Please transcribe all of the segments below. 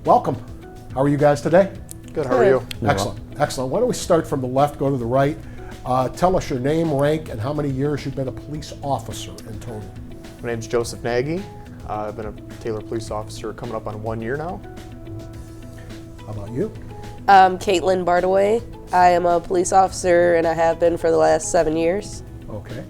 Welcome. How are you guys today? Good, how are you? Excellent, excellent. Why don't we start from the left, go to the right. Tell us your name, rank, and how many years you've been a police officer in total. My name's Joseph Nagy. I've been a Taylor police officer coming up on 1 year now. How about you? Caitlin Bartaway. I am a police officer and I have been for the last 7 years. Okay.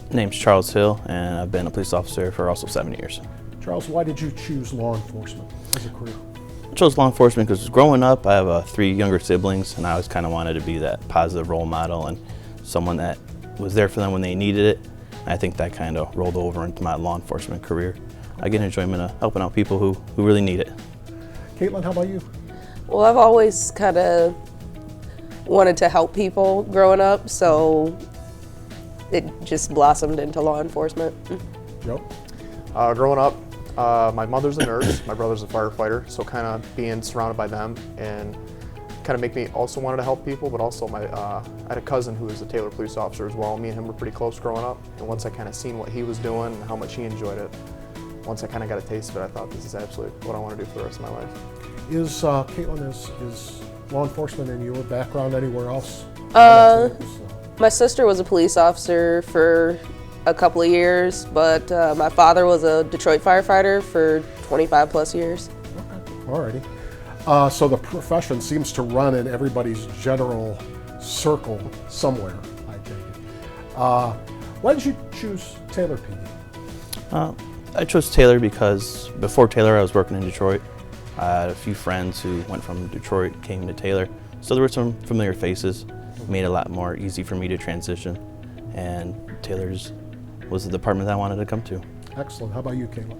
Name's Charles Hill, and I've been a police officer for also 7 years. Charles, why did you choose law enforcement as a career? I chose law enforcement because growing up, I have 3 younger siblings, and I always kind of wanted to be that positive role model and someone that was there for them when they needed it. And I think that kind of rolled over into my law enforcement career. I get enjoyment of helping out people who really need it. Caitlin, how about you? Well, I've always kind of wanted to help people growing up, so it just blossomed into law enforcement. Joe? Growing up, my mother's a nurse, my brother's a firefighter, so kind of being surrounded by them and kind of make me also wanted to help people, but also I had a cousin who was a Taylor police officer as well. Me and him were pretty close growing up, and once I kind of seen what he was doing and how much he enjoyed it, once I kind of got a taste of it, I thought this is absolutely what I want to do for the rest of my life. Caitlin, is law enforcement in your background anywhere else? My sister was a police officer for a couple of years, but my father was a Detroit firefighter for 25 plus years. Okay, alrighty. So the profession seems to run in everybody's general circle somewhere, I take it. Why did you choose Taylor PD? I chose Taylor because before Taylor, I was working in Detroit. I had a few friends who went from Detroit, came to Taylor, so there were some familiar faces. Made it a lot more easy for me to transition, and Taylor's was the department that I wanted to come to. Excellent. How about you, Caitlin?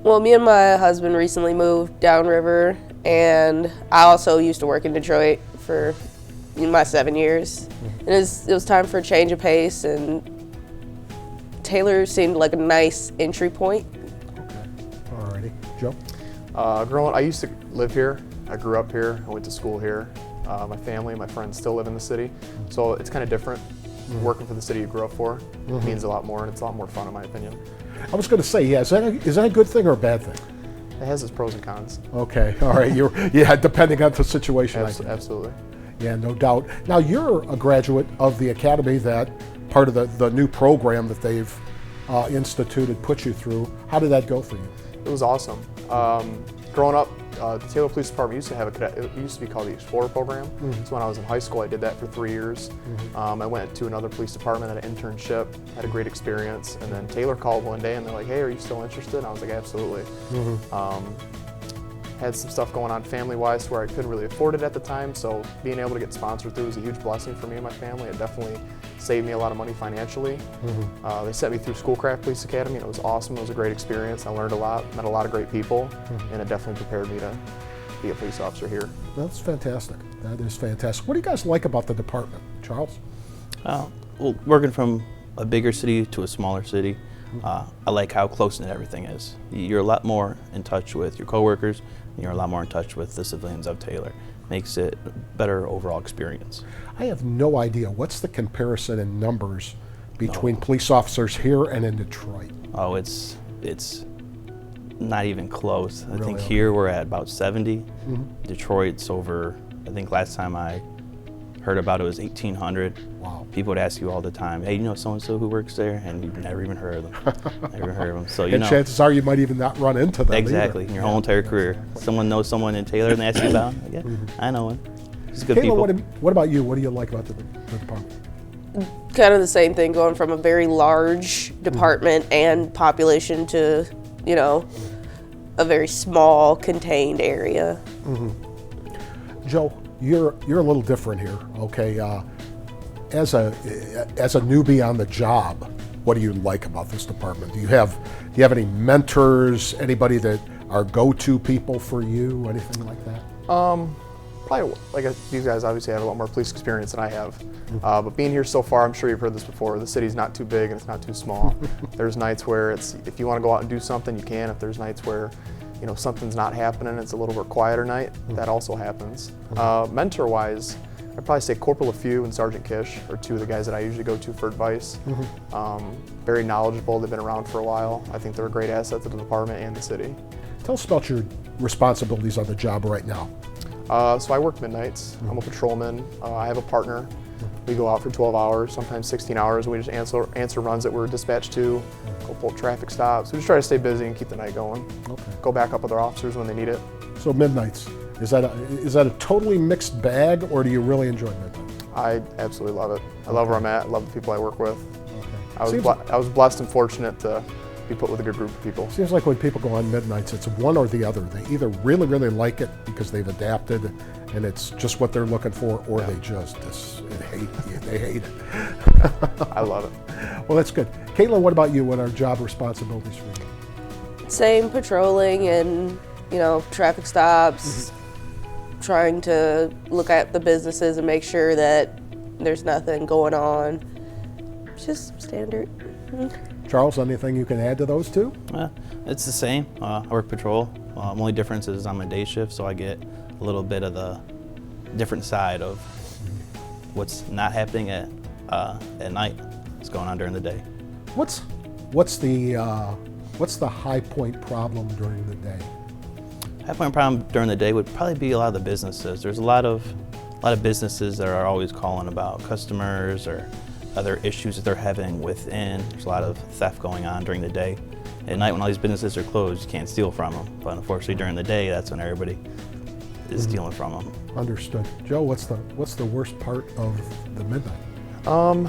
Well, me and my husband recently moved downriver, and I also used to work in Detroit for my 7 years. And it was time for a change of pace, and Taylor seemed like a nice entry point. Okay. Alrighty. Joe? I used to live here. I grew up here. I went to school here. My family, my friends still live in the city, so it's kind of different. Working for the city you grew up for means a lot more, and it's a lot more fun in my opinion. I was going to say, yeah, is that a good thing or a bad thing? It has its pros and cons. Okay, all right. Depending on the situation. Absolutely. Yeah, no doubt. Now, you're a graduate of the academy that part of the new program that they've instituted put you through. How did that go for you? It was awesome. Growing up, the Taylor Police Department used to have it used to be called the Explorer Program. So when I was in high school, I did that for 3 years. I went to another police department, had an internship, had a great experience, and then Taylor called one day and they're like, "Hey, are you still interested?" And I was like, "Absolutely." Had some stuff going on family-wise where I couldn't really afford it at the time, so being able to get sponsored through was a huge blessing for me and my family. It definitely saved me a lot of money financially. They sent me through Schoolcraft Police Academy, and it was awesome. It was a great experience. I learned a lot, met a lot of great people, and it definitely prepared me to be a police officer here. That's fantastic. That is fantastic. What do you guys like about the department, Charles? Well, working from a bigger city to a smaller city, I like how close-knit everything is. You're a lot more in touch with your coworkers, and you're a lot more in touch with the civilians of Taylor. Makes it a better overall experience. I have no idea. What's the comparison in numbers between police officers here and in Detroit? Oh, it's not even close. I Really? think here we're at about 70. Detroit's over, I think last time I heard about it was 1,800. Wow. People would ask you all the time, "Hey, you know so-and-so who works there?" And you've never even heard of them. Never even heard of them. So, And chances are you might even not run into them Exactly, either. in your whole entire career. Someone knows someone in Taylor and they ask you about him. Like, yeah, I know him. He's good people. Caitlin, what about you? What do you like about the department? Kind of the same thing, going from a very large department and population to, a very small contained area. Joe, you're a little different here, okay? As a newbie on the job, what do you like about this department? Do you have any mentors, anybody that are go-to people for you, anything like that? Probably, these guys obviously have a lot more police experience than I have. But being here so far, I'm sure you've heard this before, the city's not too big and it's not too small. There's nights where if you want to go out and do something, you can. If there's nights where something's not happening, it's a little bit quieter night, that also happens. Mentor-wise, I'd probably say Corporal LaFew and Sergeant Kish are two of the guys that I usually go to for advice. Very knowledgeable, they've been around for a while. I think they're a great asset to the department and the city. Tell us about your responsibilities on the job right now. So I work midnights. I'm a patrolman. I have a partner. We go out for 12 hours, sometimes 16 hours. We just answer runs that we're dispatched to, go pull traffic stops. We just try to stay busy and keep the night going. Okay. Go back up with our officers when they need it. So midnights, is that a totally mixed bag, or do you really enjoy midnight? I absolutely love it. I love where I'm at. I love the people I work with. Okay. I was blessed and fortunate to be put with a good group of people. Seems like when people go on midnights, it's one or the other. They either really, really like it because they've adapted and it's just what they're looking for, or they just hate it. I love it. Well, that's good. Caitlin, what about you? What are job responsibilities for you? Same, patrolling and, traffic stops, trying to look at the businesses and make sure that there's nothing going on. Just standard. Charles, anything you can add to those two? It's the same. I work patrol. Only difference is on my day shift, so I get a little bit of the different side of what's not happening at night. What's going on during the day. What's the high point problem during the day? High point problem during the day would probably be a lot of the businesses. There's a lot of businesses that are always calling about customers or other issues that they're having within. There's a lot of theft going on during the day. At night when all these businesses are closed, you can't steal from them. But unfortunately during the day, that's when everybody is stealing from them. Understood. Joe, what's the worst part of the midnight? I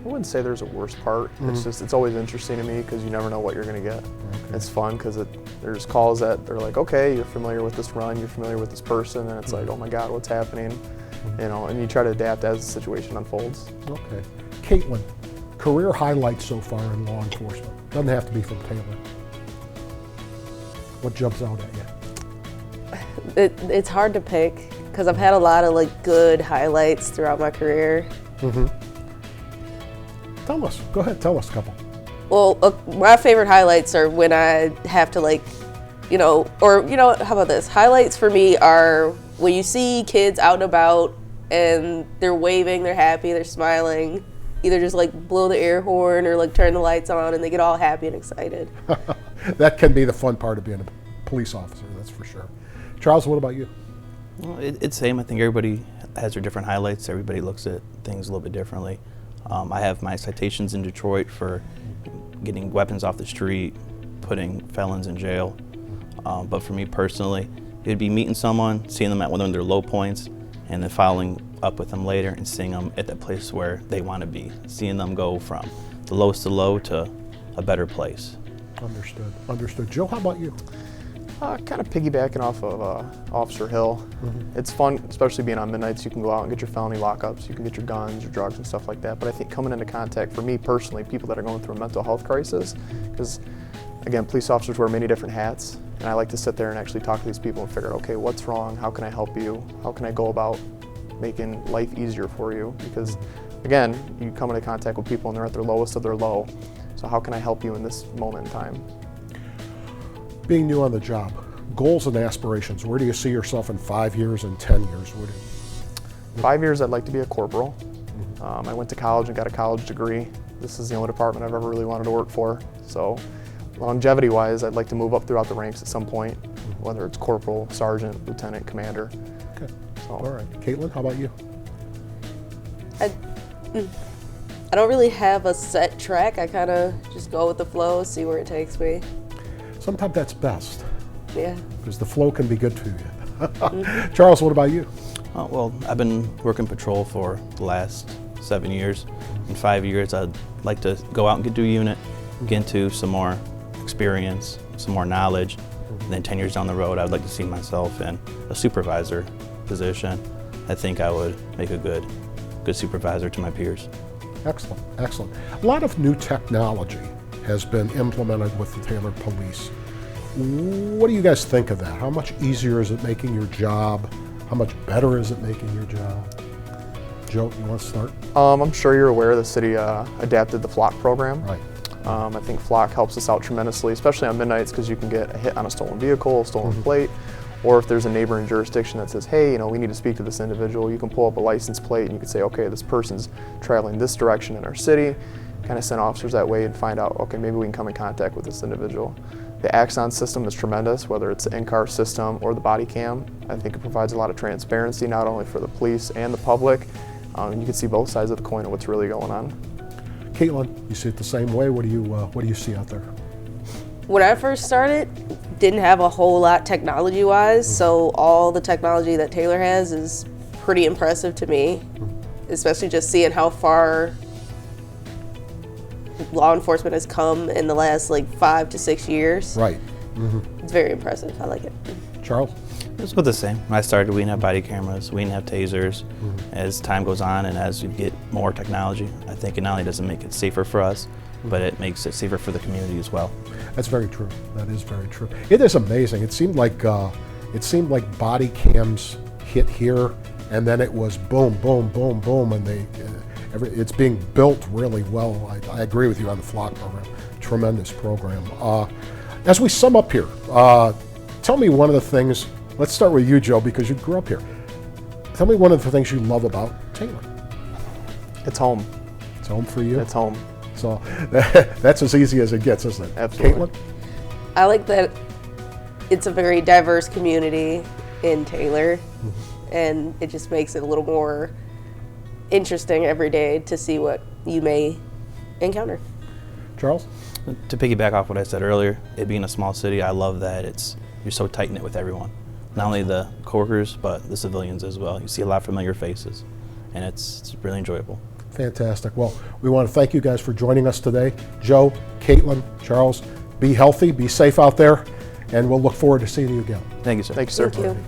wouldn't say there's a worst part. It's always interesting to me because you never know what you're going to get. Okay. It's fun because there's calls that are like, okay, you're familiar with this run, you're familiar with this person, and it's like, oh my God, what's happening? And you try to adapt as the situation unfolds. Okay. Caitlin, career highlights so far in law enforcement. Doesn't have to be from Taylor. What jumps out at you? It's hard to pick because I've had a lot of good highlights throughout my career. Tell us. Go ahead. Tell us a couple. Well, my favorite highlights are when I have to how about this? Highlights for me are when you see kids out and about and they're waving, they're happy, they're smiling, either just blow the air horn or turn the lights on and they get all happy and excited. That can be the fun part of being a police officer, that's for sure. Charles, what about you? Well, it's the same. I think everybody has their different highlights. Everybody looks at things a little bit differently. I have my citations in Detroit for getting weapons off the street, putting felons in jail. But for me personally, it would be meeting someone, seeing them at one of their low points, and then following up with them later and seeing them at that place where they want to be, seeing them go from the lowest to low to a better place. Understood. Joe, how about you? Kind of piggybacking off of Officer Hill. It's fun, especially being on midnights. You can go out and get your felony lockups. You can get your guns, your drugs, and stuff like that. But I think coming into contact, for me personally, people that are going through a mental health crisis, because again, police officers wear many different hats, and I like to sit there and actually talk to these people and figure out, okay, what's wrong? How can I help you? How can I go about making life easier for you? Because again, you come into contact with people and they're at their lowest of their low. So how can I help you in this moment in time? Being new on the job, goals and aspirations. Where do you see yourself in 5 years and 10 years? 5 years, I'd like to be a corporal. I went to college and got a college degree. This is the only department I've ever really wanted to work for. So longevity-wise, I'd like to move up throughout the ranks at some point, whether it's corporal, sergeant, lieutenant, commander. Okay. So, all right. Caitlin, how about you? I don't really have a set track. I kind of just go with the flow, see where it takes me. Sometimes that's best. Yeah. Because the flow can be good to you. Charles, what about you? Well, I've been working patrol for the last 7 years. In 5 years, I'd like to go out and get to a unit, get into some more experience, some more knowledge. And then 10 years down the road, I'd like to see myself in a supervisor position. I think I would make a good supervisor to my peers. Excellent. A lot of new technology has been implemented with the Taylor Police. What do you guys think of that? How much easier is it making your job? How much better is it making your job? Joe, you want to start? I'm sure you're aware the city adapted the flock program. Right. I think flock helps us out tremendously, especially on midnights, because you can get a hit on a stolen vehicle, a stolen plate, or if there's a neighboring jurisdiction that says, hey, we need to speak to this individual, you can pull up a license plate and you can say, okay, this person's traveling this direction in our city, kind of send officers that way and find out, okay, maybe we can come in contact with this individual. The Axon system is tremendous, whether it's the in-car system or the body cam. I think it provides a lot of transparency, not only for the police and the public. You can see both sides of the coin of what's really going on. Caitlin, you see it the same way? What do you see out there? When I first started, didn't have a whole lot technology-wise, so all the technology that Taylor has is pretty impressive to me, especially just seeing how far law enforcement has come in the last like 5 to 6 years. Right. It's very impressive. I like it. Charles? It's about the same. When I started, we didn't have body cameras, we didn't have tasers. As time goes on and as we get more technology, I think it not only doesn't make it safer for us, but it makes it safer for the community as well. That's very true. That is very true. It is amazing. It seemed like body cams hit here, and then it was boom, boom, boom, boom, and it's being built really well. I agree with you on the flock program. Tremendous program. As we sum up here, tell me one of the things. Let's start with you, Joe, because you grew up here. Tell me one of the things you love about Taylor. It's home. It's home for you. It's home. So that's as easy as it gets, isn't it? Absolutely. Caitlin? I like that it's a very diverse community in Taylor, and it just makes it a little more interesting every day to see what you may encounter. Charles? To piggyback off what I said earlier, it being a small city, I love that you're so tight-knit with everyone. Not only the coworkers, but the civilians as well. You see a lot of familiar faces, and it's really enjoyable. Fantastic. Well, we want to thank you guys for joining us today. Joe, Caitlin, Charles, be healthy, be safe out there, and we'll look forward to seeing you again. Thank you, sir. Thank you, sir. Thank you.